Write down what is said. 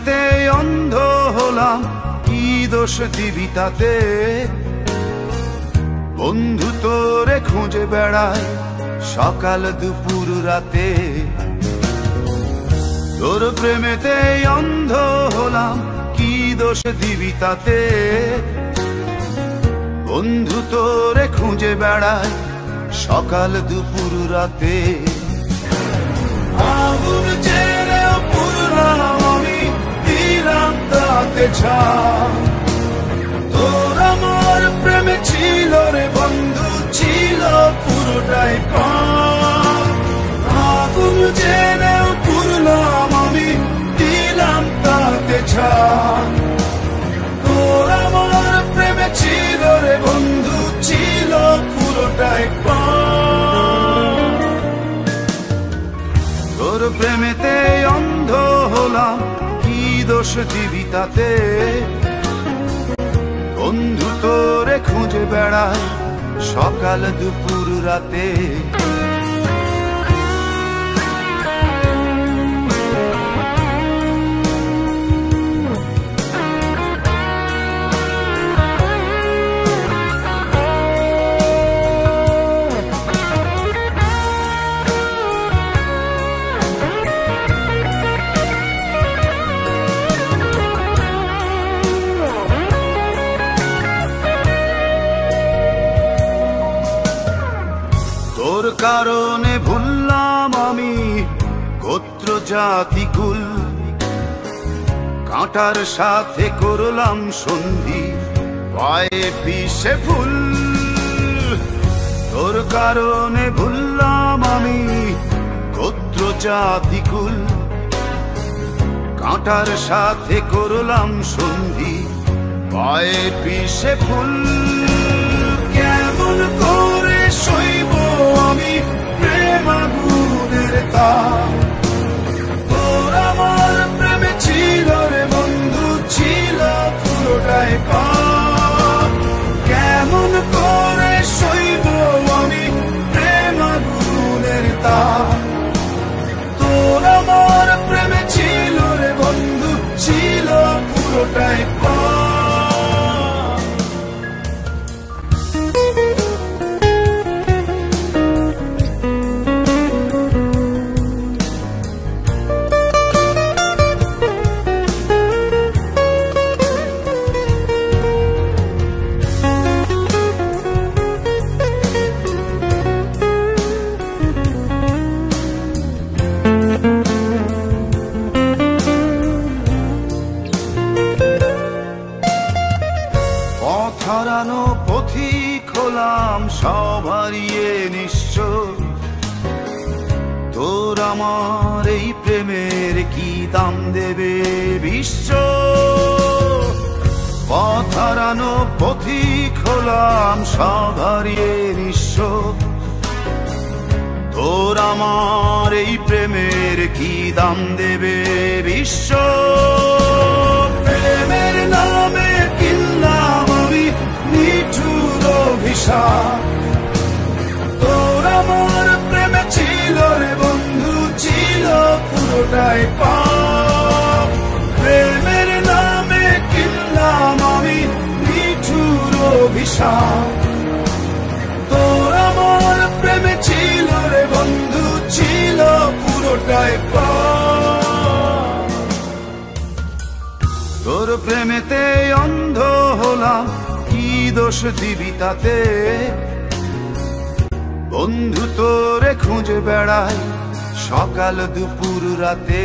প্রেমেতে অন্ধ হলাম, কি দোষ দিবি তাতে? বন্ধু তোরে খুঁজে বেড়ায় সকাল দুপুর রাতে। তোর প্রেমেতে অন্ধ হলাম, কি দোষ দিবি তাতে? বন্ধু তোরে খুঁজে বেড়ায় সকাল দুপুর রাতে। আগুন জেরেও পুরলাম আমি, দিলাম তাতে ছাই। তোর আমার প্রেমে ছিল রে বন্ধু, ছিল পুরোটাই প্রাণ। আগুন জেরেও পুরলাম আমি, দিলাম তাতে ছাই। তোর আমার প্রেমে ছিল রে বন্ধু, ছিল পুরোটাই প্রাণ। তোর প্রেমেতে অন্ধ হলাম, কি দোষ দিবি তাতে? বন্ধু তোরে খুঁজে বেড়ায় সকাল দুপুর রাতে। তোর কারণে ভুললাম আমি গোত্র জাতি কুল, কাঁটার সাথে করলাম সন্ধি, পায়ে পিষে ফুল। তোর কারণে ভুললাম আমি গোত্র জাতি কুল, কাঁটার সাথে করলাম সন্ধি, পায়ে পিষে ফুল। কেমন করে সইব আমি প্রেম আগুনের তাপ? তোর আমার প্রেমে ছিল রে বন্ধু, ছিল পুরোটাই পাপ। কেমন করে সইব আমি প্রেম আগুনের তাপ? তোর আমার প্রেমে ছিল রে বন্ধু, ছিল পুরোটাই পাপ। হারানো পথিক হলাম সব হারিয়ে নিঃস্ব। তোর আমার এই প্রেমের কি দাম দেবে বিশ্ব? পথ হারানো পথিক হলাম সব হারিয়ে নিঃস্ব। তোর আমার এই প্রেমের কি দাম দেবে বিশ্ব? প্রেমের নামে কিনলাম আমি নিঠুর অভিশাপ। তোর আমার প্রেমে ছিল রে বন্ধু, ছিল পুরোটাই পাপ। প্রেমের নামে কিনলাম আমি নিঠুর অভিশাপ। তোর আমার প্রেমে ছিল রে বন্ধু, ছিল পুরোটাই পাপ। তোর প্রেমেতে অন্ধ হলাম, কি দোষ দিবি তাতে? বন্ধু তোরে খুঁজে বেড়ায় সকাল দুপুর রাতে।